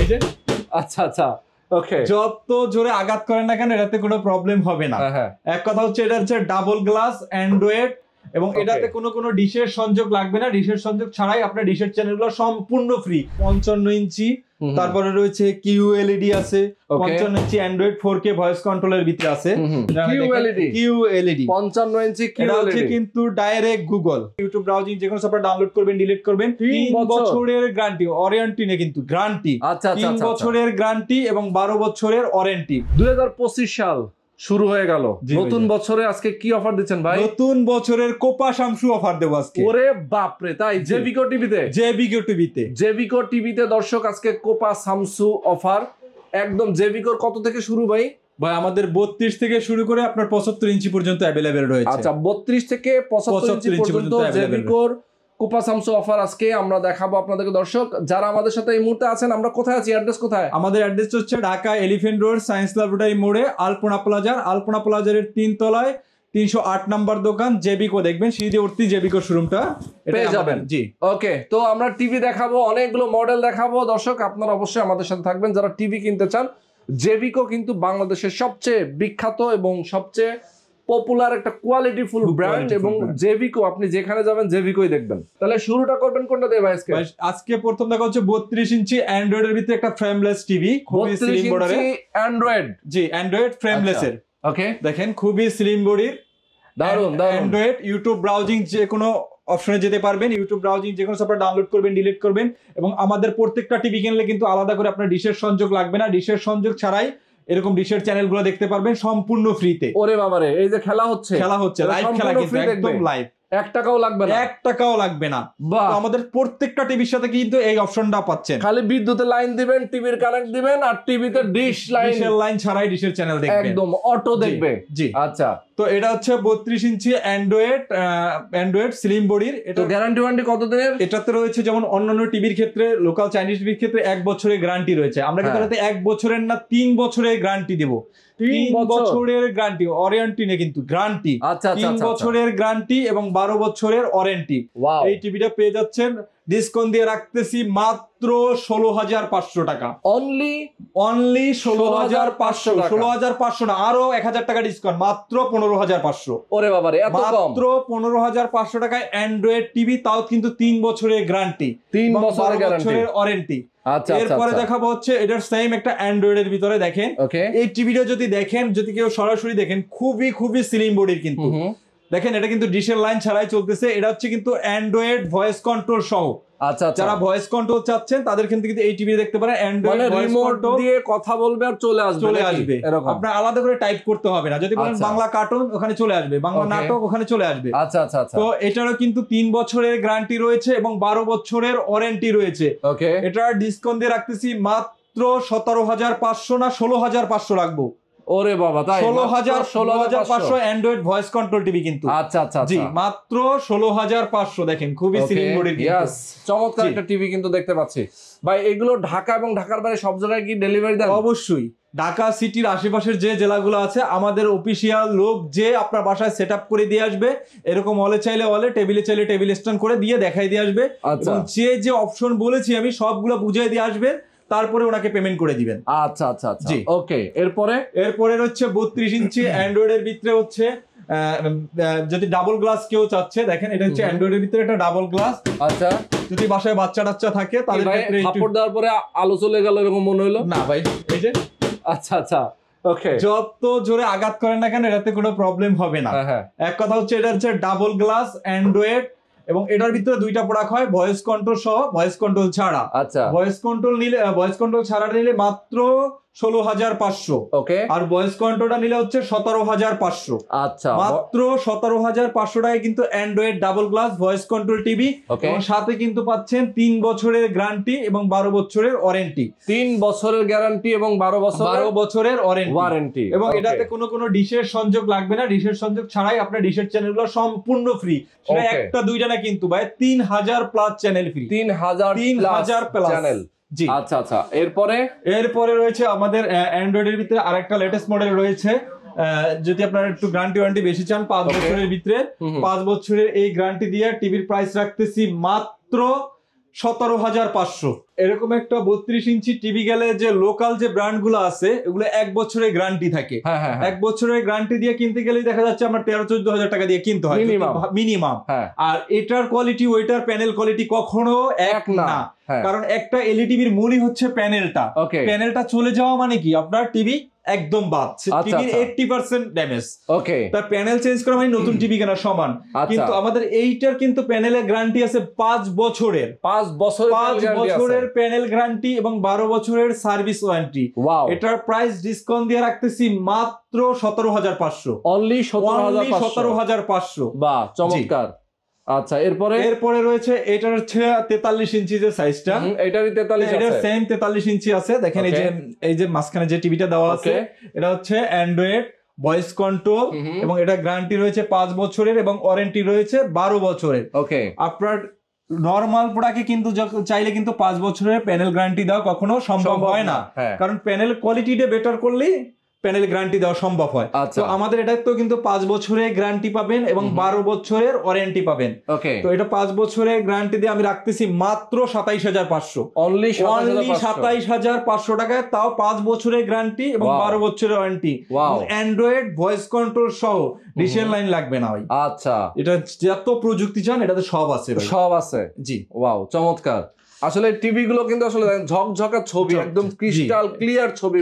এই যে আচ্ছা আচ্ছা ওকে, যত জোরে আঘাত করেন না কেন এটাতে কোনো প্রবলেম হবে না। এক কথা হচ্ছে এটা হচ্ছে ডাবল গ্লাস অ্যান্ড্রয়েড এবং এটাতে কোনো ডিশের সংযোগ লাগবে না, ডিশের সংযোগ ছাড়াই আপনার ডিশের চ্যানেলগুলো সম্পূর্ণ ফ্রি। 55 ইঞ্চি, তারপরে রয়েছে কিউএলইডি আছে, 55 ইঞ্চি অ্যান্ড্রয়েড 4K ভয়েস কন্ট্রোলের ভিতরে আছে। কিউএলইডি 55 ইঞ্চি কিউএলইডি কিন্তু ডাইরেক্ট গুগল ইউটিউব ব্রাউজিং যে কোনো সফটওয়্যার ডাউনলোড করবেন, ডিলিট করবেন, 3 বছরের গ্যারান্টি, ওয়ারেন্টি নেই কিন্তু গ্যারান্টি। 3 বছরের গ্যারান্টি এবং 12 বছরের ওয়ারেন্টি। 2025 সাল শুরু হয়ে গেল, নতুন বছরে আজকে কি অফার দিচ্ছেন ভাই? নতুন বছরের কোপা শামসু অফার দেব আজকে। ওরে বাপ রে, তাই? জেবিকো টিভিতে দর্শক আজকে কোপা শামসু অফার একদম। জেবিকোর কত থেকে শুরু ভাই? ভাই আমাদের 32 থেকে শুরু করে আপনার 75 ইঞ্চি পর্যন্ত अवेलेबल রয়েছে। আচ্ছা 32 থেকে 75 ইঞ্চি পর্যন্ত জেবিকোর কোপা শামসু অফার আজকে আমরা দেখাবো আপনাদেরকে। দর্শক যারা আমাদের সাথে এই মুহূর্তে আছেন, আমরা কোথায় আছি, অ্যাড্রেস কোথায়? আমাদের অ্যাড্রেস হচ্ছে Dhaka elephant road science laboratory মোড়ে আলপনা প্লাজার 3 তলায় 308 নাম্বার দোকান জেবিকো। দেখবেন সিঁড়ি উঠতি জেবিকো শোরুমটা পেয়ে যাবেন। জি ওকে, তো আমরা টিভি দেখাবো, অনেকগুলো মডেল দেখাবো। দর্শক আপনারা অবশ্যই আমাদের সাথে থাকবেন যারা টিভি কিনতে চান। জেবিকো কিন্তু বাংলাদেশের সবচেয়ে বিখ্যাত এবং সবচেয়ে পপুলার একটা কোয়ালিটি ফুল ব্র্যান্ড, এবং জেবিকো আপনি যেখানে যাবেন জেবিকোই দেখবেন। তাহলে শুরুটা করবেন কোনটা দিয়ে ভাই? আজকে প্রথম দেখা হচ্ছে 32 ইঞ্চি অ্যান্ড্রয়েড এর ভিতরে একটা ফ্রেমলেস টিভি, খুবই স্লিম বডির অ্যান্ড্রয়েড। জি অ্যান্ড্রয়েড ফ্রেমলেস এর। ওকে দেখেন খুবই স্লিম বডির, দারুন অ্যান্ড্রয়েড। ইউটিউব ব্রাউজিং যে কোনো অপশনে যেতে পারবেন, ইউটিউব ব্রাউজিং যে কোনো সফটওয়্যার ডাউনলোড করবেন, ডিলিট করবেন। এবং আমাদের প্রত্যেকটা টিভি কিনলে কিন্তু আলাদা করে আপনার ডিশের সংযোগ লাগবে না, ডিশের সংযোগ ছাড়াই এরকম ডিশের চ্যানেলগুলো দেখতে পারবেন সম্পূর্ণ ফ্রিতে। ওরে বাবারে, এই যে খেলা হচ্ছে লাইভ খেলা কিন্তু একদম লাইভ, 1 টাকাও লাগবে না, 1 টাকাও লাগবে না। আমাদের প্রত্যেকটা টিভির সাথে কিন্তু এই অপশনটা পাচ্ছেন। খালি বিদ্যুতের লাইন দিবেন, টিভির কানেক্ট দিবেন, আর টিভিতে ডিশের লাইন ছাড়াই ডিশের চ্যানেল দেখবেন, একদম অটো দেখবে। জি আচ্ছা, তো এটা হচ্ছে 32 ইঞ্চি অ্যান্ড্রয়েড স্লিম বডির। এটা গ্যারান্টি ওয়ারেন্টি কত দিনের? এটাতে রয়েছে যেমন অন্যান্য টিভির ক্ষেত্রে, লোকাল চাইনিজ টিভির ক্ষেত্রে 1 বছরের গ্যারান্টি রয়েছে। আমরা কিন্তু এটাতে 1 বছরের না 3 বছরের গ্যারান্টি দেব। 3 বছরের গ্যারান্টি, ওয়ারেন্টি নেই কিন্তু গ্যারান্টি। 3 বছরের গ্যারান্টি এবং 12 বছরের ওয়ারেন্টি। এই টিভিটা পেয়ে যাচ্ছেন ডিসকাউন্ট দিয়ে রাখতেছি মাত্র 16,500 টাকা। অনলি 16,500 টাকা। 16,500 না, আরো 1000 টাকা ডিসকাউন্ট, মাত্র 15,500। ওরে বাবারে, এত কম! মাত্র 15,500 টাকায় অ্যান্ড্রয়েড টিভি, তাও কিন্তু 3 বছরের গ্যারান্টি, 3 বছরের ওয়ারেন্টি। আচ্ছা, এরপরে দেখাবো হচ্ছে এটার সেম একটা অ্যান্ড্রয়েড এর ভিতরে। দেখেন এই টিভিটা যদি দেখেন, যদি কেউ সরাসরি দেখেন, খুবই স্লিম বডির কিন্তু। দেখেন এটা কিন্তু ডিশের লাইন ছাড়াই চলতেছে। এটা হচ্ছে কিন্তু অ্যান্ড্রয়েড ভয়েস কন্ট্রোল সহ। আচ্ছা, যারা ভয়েস কন্ট্রোল চাচ্ছেন তাদের কিন্তু এই টিভি দেখতে পারেন। অ্যান্ড্রয়েড রিমোট দিয়ে কথা বলবে আর চলে আসবে। আপনার আলাদা করে টাইপ করতে হবে না। যদি বলেন বাংলা কার্টুন, ওখানে চলে আসবে, বাংলা নাটক ওখানে চলে আসবে। আচ্ছা। তো এটারও কিন্তু 3 বছরের গ্যারান্টি রয়েছে এবং 12 বছরের ওয়ারেন্টি রয়েছে। ওকে, এটা ডিসকাউন্ট দিয়ে রাখতেছি মাত্র 17,500 না 16,500 রাখবো। ওরে বাবা, তাই? 16,500 অ্যান্ড্রয়েড ভয়েস কন্ট্রোল টিভি কিন্তু। আচ্ছা জি, মাত্র 16,500। দেখেন খুবই স্লিম বডির, চমৎকার একটা টিভি কিন্তু দেখতে পাচ্ছি ভাই। এগুলো ঢাকা এবং ঢাকার বাইরে সব জায়গায় কি ডেলিভারি দেন? অবশ্যই। ঢাকা সিটির আশেপাশের যে জেলাগুলো আছে, আমাদের অফিসিয়াল লোক যে আপনার বাসায় সেট আপ করে দিয়ে আসবে। এরকম হলে চাইলে হলে, টেবিলে চাইলে টেবিল স্ট্যান্ড করে দিয়ে দেখাই দিয়ে আসবে। এবং যে অপশন বলেছি আমি সবগুলো বুঝিয়ে দিয়ে আসবে, তারপরে ওনাকে পেমেন্ট করে দিবেন। আচ্ছা জি ওকে। এরপরে হচ্ছে 32 ইঞ্চি অ্যান্ড্রয়েড এর ভিতরে হচ্ছে যদি ডাবল গ্লাস কেউ চাচ্ছে, দেখেন এটা হচ্ছে অ্যান্ড্রয়েড এর ভিতরে একটা ডাবল গ্লাস। আচ্ছা, যদি বাসায় বাচ্চা টাচ্চা থাকে তাদের ক্ষেত্রে সাপোর্ট দেওয়ার পরে আলো চলে গেল এরকম মনে হলো না ভাই। এই যে আচ্ছা ওকে, যত জোরে আঘাত করেন না কেন এটাতে কোনো প্রবলেম হবে না। এক কথা হচ্ছে এটা হচ্ছে ডাবল গ্লাস অ্যান্ড্রয়েড, এবং এটার ভিতরে 2টা প্রোডাক্ট হয়, ভয়েস কন্ট্রোল সহ, ভয়েস কন্ট্রোল ছাড়া। আচ্ছা, ভয়েস কন্ট্রোল ছাড়া নিলে মাত্র 16,500। ওকে, আর ভয়েস কন্ট্রোলটা নিলে হচ্ছে 17,500। আচ্ছা, মাত্র 17,500 টাকায় কিন্তু Android double glass voice control TV, এবং সাথে কিন্তু পাচ্ছেন 3 বছরের গ্যারান্টি এবং 12 বছরের ওয়ারেন্টি। 3 বছরের গ্যারান্টি এবং 12 বছরের ওয়ারেন্টি। এবং এটাতে কোনো ডিশের সংযোগ লাগবে না, ডিশের সংযোগ ছাড়াই আপনার ডিশের চ্যানেলগুলো সম্পূর্ণ ফ্রি। সেটা একটা দুইটা না কিন্তু ভাই, 3,000 plus channel free. 3,000 plus channel. জি আচ্ছা। এরপরে রয়েছে আমাদের অ্যান্ড্রয়েড এর ভিতরে আরেকটা লেটেস্ট মডেল রয়েছে। যদি আপনারা একটু গ্যারান্টি ওয়ারেন্টি বেশি চান, 5 বছরের ভিতরে, 5 বছরের এই গ্যারান্টি দিয়ে টিভির প্রাইস রাখতেছি মাত্র 17,500। এরকম একটা 32 ইঞ্চি টিভি গেলে যে লোকাল যে ব্র্যান্ড গুলো আছে এগুলো 1 বছরের গ্যারান্টি থাকে। 1 বছরের গ্যারান্টি দিয়ে কিনতে গেলেই দেখা যাচ্ছে আমার 13-14 হাজার টাকা দিয়ে কিনতে হয় মিনিমাম। আর এটার কোয়ালিটি ওইটার প্যানেল কোয়ালিটি কখনো এক না, কারণ একটা এলইডি টিভির মূলই হচ্ছে প্যানেলটা। প্যানেলটা চলে যাওয়া মানে কি আপনার টিভি একদম বাদ, টিভির 80% ড্যামেজ। তার প্যানেল চেঞ্জ করা মানে নতুন টিভি কেনার সমান। কিন্তু আমাদের এইটার কিন্তু প্যানেলের গ্যারান্টি আছে 5 বছরের। 5 বছরের প্যানেল গ্যারান্টি এবং 12 বছরের সার্ভিস ওয়ারেন্টি। এটার প্রাইস ডিসকাউন্ট দিয়ে রাখতেছি মাত্র 17,500। অনলি 17,500। বাহ, চমৎকার। আচ্ছা, এরপরে রয়েছে এটার হচ্ছে 43 ইঞ্চি যে সাইজটা, এটারই 43 আছে, এটার সেম 43 ইঞ্চি আছে। দেখেন এই যে মাঝখানে যে টিভিটা দেওয়া আছে এটা হচ্ছে অ্যান্ড্রয়েড ভয়েস কন্ট্রোল এবং এটা গ্যারান্টি রয়েছে 5 বছরের এবং ওয়ারেন্টি রয়েছে 12 বছরের। আপনার নরমাল প্রোডাক্টে কিন্তু চাইলে কিন্তু 5 বছরের প্যানেল গ্যারান্টি দেওয়া কখনো সম্ভব হয় না, কারণ প্যানেল কোয়ালিটিটা বেটার করলেই প্যানেল গ্যারান্টি দেওয়া সম্ভব হয়। তো আমাদের এটা তো কিন্তু 5 বছরের গ্যারান্টি পাবেন এবং 12 বছরের ওয়ারেন্টি পাবেন। তো এটা 5 বছরের গ্যারান্টি দিয়ে আমি রাখতেছি মাত্র 27,500। অনলি 27,500 টাকায়, তাও 5 বছরের গ্যারান্টি এবং 12 বছরের ওয়ারেন্টি। অ্যান্ড্রয়েড ভয়েস কন্ট্রোল সহ ডিশের লাইন লাগবে না ভাই। আচ্ছা, এটা যত প্রযুক্তি চান এটাতে সব আছে, সব আছে। জি, ওয়াও, চমৎকার। আসলে টিভি গুলো কিন্তু আসলে ঝকঝকা ছবি, একদম ক্রিস্টাল ক্লিয়ার ছবি।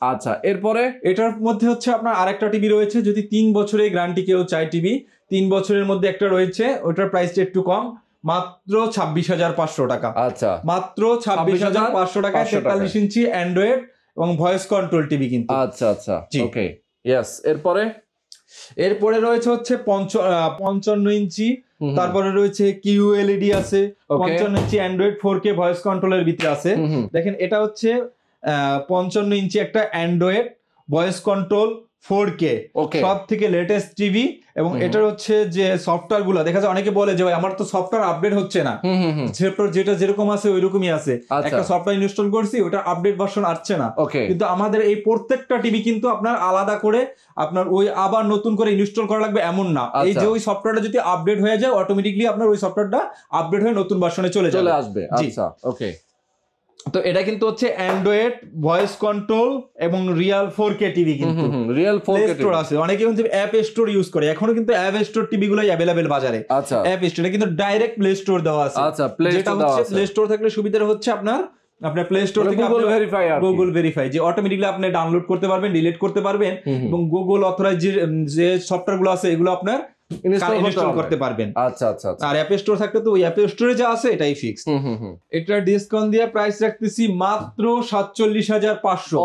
আচ্ছা, এরপরে এটার মধ্যে হচ্ছে আপনার আরেকটা টিভি রয়েছে, যদি 3 বছরের গ্যারান্টি কেউ চায় টিভি, 3 বছরের মধ্যে একটা রয়েছে, ওটার প্রাইসটা একটু কম, মাত্র 26,500 টাকা। আচ্ছা, মাত্র 26,500 টাকায় 43 ইঞ্চি অ্যান্ড্রয়েড এবং ভয়েস কন্ট্রোল টিভি কিন্তু। আচ্ছা আচ্ছা, ওকে, ইয়েস। এরপরে রয়েছে হচ্ছে 55 ইঞ্চি, তারপরে রয়েছে কিউএলইডি আছে, 55 ইঞ্চি অ্যান্ড্রয়েড 4K ভয়েস কন্ট্রোলের ভিতরে আছে। দেখেন এটা হচ্ছে 55 ইঞ্চি একটা অ্যান্ড্রয়েড ভয়েস কন্ট্রোল 4K, সব থেকে লেটেস্ট টিভি। এবং এটার হচ্ছে যে সফটওয়্যার গুলো দেখা যায়, অনেকে বলে যে ভাই আমার তো সফটওয়্যার আপডেট হচ্ছে না, যেটা যেরকম আছে ওইরকমই আছে, একটা সফটওয়্যার ইনস্টল করছি ওটা আপডেট ভার্সন আসছে না। কিন্তু আমাদের এই প্রত্যেকটা টিভি কিন্তু আপনার আলাদা করে আপনার ওই আবার নতুন করে ইনস্টল করা লাগবে এমন না। এই যে ওই সফটওয়্যারটা যদি আপডেট হয়ে যায় অটোমেটিকলি আপনার ওই সফটওয়্যারটা আপডেট হয়ে নতুন ভার্সনে চলে আসবে। আচ্ছা, ওকে। তো এটা কিন্তু হচ্ছে অ্যান্ড্রয়েড ভয়েস কন্ট্রোল এবং রিয়েল 4K টিভি, কিন্তু রিয়েল 4K স্টোর আছে। অনেকে কিন্তু অ্যাপ স্টোর ইউজ করে, এখনো কিন্তু অ্যাপ স্টোর টিভি গুলোই अवेलेबल বাজারে। আচ্ছা, অ্যাপ স্টোরে কিন্তু ডাইরেক্ট প্লে স্টোর দেওয়া আছে। আচ্ছা, যেটা হচ্ছে প্লে স্টোর থাকলে সুবিধা হচ্ছে আপনার প্লে স্টোর থেকে গুগল ভেরিফাই যে অটোমেটিক্যালি আপনি ডাউনলোড করতে পারবেন, ডিলিট করতে পারবেন, এবং গুগল অথরাইজ যে সফটওয়্যার গুলো আছে এগুলো আপনার ইনস্টল করতে পারবেন। আচ্ছা আচ্ছা, আর অ্যাপ স্টোর থাকলে তো ওই অ্যাপ স্টোরে যা আছে এটাই ফিক্স। এটা ডিসকাউন্ট দিয়ে প্রাইস রাখতেছি মাত্র 47,500।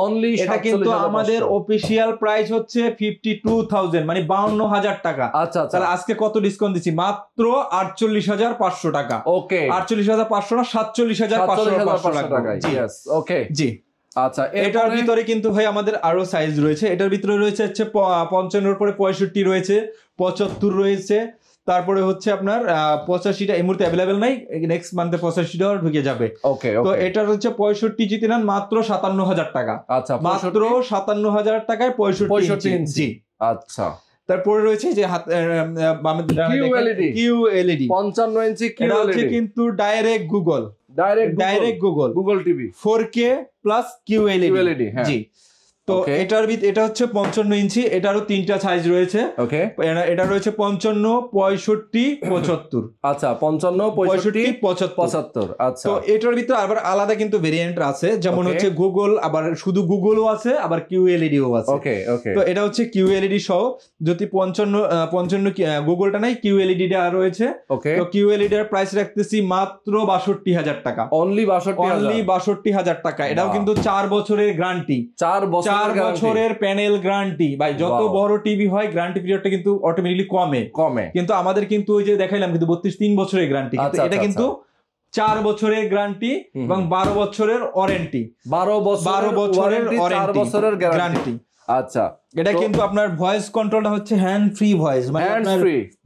এটা কিন্তু আমাদের অফিশিয়াল প্রাইস হচ্ছে 52,000, মানে 52,000 টাকা। আচ্ছা, তাহলে আজকে কত ডিসকাউন্ট দিচ্ছি? মাত্র 48,500 টাকা। ওকে, 48,500 না, 47,500 টাকা। ওকে, জি। আচ্ছা, এটার ভিতরে কিন্তু ভাই আমাদের আরো সাইজ রয়েছে। এটার ভিতরে রয়েছে হচ্ছে 55 পরে 65 রয়েছে, 75 রয়েছে, তারপরে হচ্ছে আপনার 85টা এই মুহূর্তে অ্যাভেলেবেল নাই, নেক্সট মান্থে 85টা ঢুকে যাবে। তো এটার হচ্ছে 65 জিতে নেন মাত্র 57,000 টাকা। আচ্ছা, মাত্র 57,000 টাকায় 65 ইঞ্চি। আচ্ছা, তারপরে রয়েছে যে কিউএলইডি 55 ইঞ্চি কিউএলইডি, কিন্তু direct Google TV 4K plus QLED. জি, তো এটা হচ্ছে 55 ইঞ্চি, এটারও 3টা সাইজ রয়েছে। এটা রয়েছে 55, 65, 75। আচ্ছা, 55, 65, 75। আচ্ছা, তো এটার ভিতরে আবার আলাদা কিন্তু ভেরিয়েন্ট আছে, যেমন হচ্ছে গুগল, আবার শুধু গুগলও আছে, আবার কিউএলইডিও আছে। তো এটা হচ্ছে কিউএলইডি সহ, যদি 55 গুগলটা নাই, কিউএলইডিটা রয়েছে। তো কিউএলইডির প্রাইস রাখতেছি মাত্র 62,000 টাকা। অনলি 62,000 টাকা। এটাও কিন্তু 4 বছরের গ্যারান্টি, 4 বছরের প্যানেল গ্যারান্টি। ভাই যত বড় টিভি হয় গ্যারান্টি পিরিয়ডটা কিন্তু অটোমেটিক্যালি কমে, কিন্তু আমাদের কিন্তু ওই যে দেখাইলাম কিন্তু 3 বছরের গ্যারান্টি, এটা কিন্তু 4 বছরের গ্যারান্টি এবং 12 বছরের ওয়ারেন্টি। 12 বছরের গ্যারান্টি। আচ্ছা, এটা কিন্তু আপনার ভয়েস কন্ট্রোলটা হচ্ছে হ্যান্ড ফ্রি ভয়েস, মানে আপনার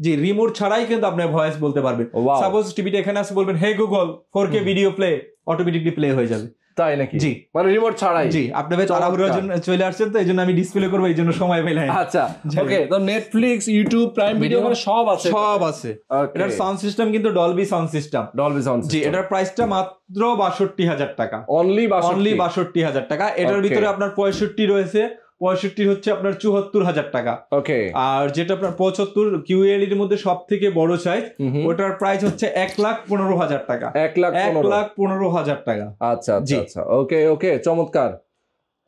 জি রিমোট ছাড়াই কিন্তু আপনি ভয়েস বলতে পারবেন। সাপোজ টিভিটা এখানে আছে, বলবেন hey Google 4K video play, automatically play হয়ে যাবে। তাই নাকি? জি, মানে রিমোট ছাড়াই? জি, আপনি ভাই তাড়াহুড়োর জন্য চলে আসছেন তো এইজন্য আমি ডিসপ্লে করব, এইজন্য সময় পেলাম। আচ্ছা, ওকে। তো নেটফ্লিক্স, ইউটিউব, প্রাইম ভিডিও মানে সব আছে? সব আছে। এটার সাউন্ড সিস্টেম কিন্তু Dolby sound system. Dolby sound জি, এটার প্রাইসটা মাত্র 62,000 টাকা। অনলি 62,000 টাকা। এটার ভিতরে আপনার 65 রয়েছে, 65 হচ্ছে আপনার 74,000 টাকা। ওকে। আর যেটা আপনার 75 কিউএলই এর মধ্যে সব থেকে বড় সাইজ, ওটার প্রাইস হচ্ছে 1,15,000 টাকা। 1,15,000 টাকা। আচ্ছা আচ্ছা আচ্ছা, ওকে ওকে, চমৎকার।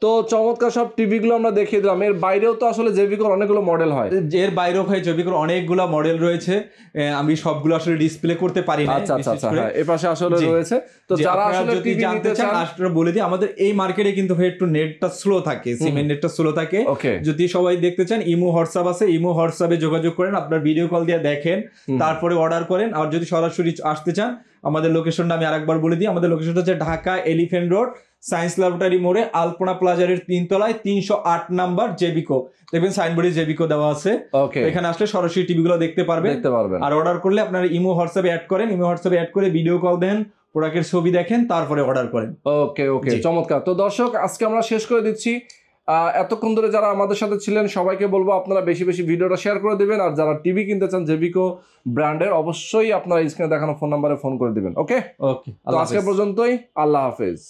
তো চমৎকার সব টিভি গুলো আমরা দেখিয়ে দিলাম। এর বাইরেও তো আসলে জেবিকোর অনেকগুলো মডেল হয়। এর বাইরেও ভাই জেবিকোর অনেকগুলো মডেল রয়েছে, আমি সবগুলো আসলে ডিসপ্লে করতে পারি না। আচ্ছা আচ্ছা আচ্ছা, হ্যাঁ, এই পাশে আসলে রয়েছে। তো যারা আসলে টিভি নিতে চান আসলে বলে দিই, আমাদের এই মার্কেটে কিন্তু ভাই একটু নেটটা স্লো থাকে, সিমের নেটটা স্লো থাকে। যদি সবাই দেখতে চান, ইমো হোয়াটসঅ্যাপ আছে, ইমো হোয়াটসঅ্যাপে যোগাযোগ করেন, আপনার ভিডিও কল দিয়ে দেখেন, তারপরে অর্ডার করেন। আর যদি সরাসরি আসতে চান, আমাদের লোকেশনটা আমি আরেকবার বলে দিই। আমাদের লোকেশনটা হচ্ছে Dhaka elephant road, science laboratory মোড়ে, আলপনা প্লাজার 3 তলায় 308 নাম্বার জেবিকো। দেখবেন সাইনবোর্ডে জেবিকো দেওয়া আছে। এখানে আসলে সরাসরি টিভি গুলো দেখতে পারবেন। আর অর্ডার করলে আপনারা ইমো হোয়াটসঅ্যাপে অ্যাড করেন, ইমো হোয়াটসঅ্যাপে অ্যাড করে ভিডিও কল দেন, প্রোডাক্টের ছবি দেখেন, তারপরে অর্ডার করেন। ওকে ওকে, চমৎকার। তো দর্শক, আজকে আমরা শেষ করে দিচ্ছি। এতক্ষণ ধরে যারা আমাদের সাথে ছিলেন সবাইকে বলবো আপনারা বেশি বেশি ভিডিওটা শেয়ার করে দিবেন। আর যারা টিভি কিনতে চান জেবিকো ব্র্যান্ডের, অবশ্যই আপনারা স্ক্রিনে দেখানো ফোন নাম্বারে ফোন করে দিবেন। ওকে ওকে, তো আজকে পর্যন্তই। আল্লাহ হাফেজ।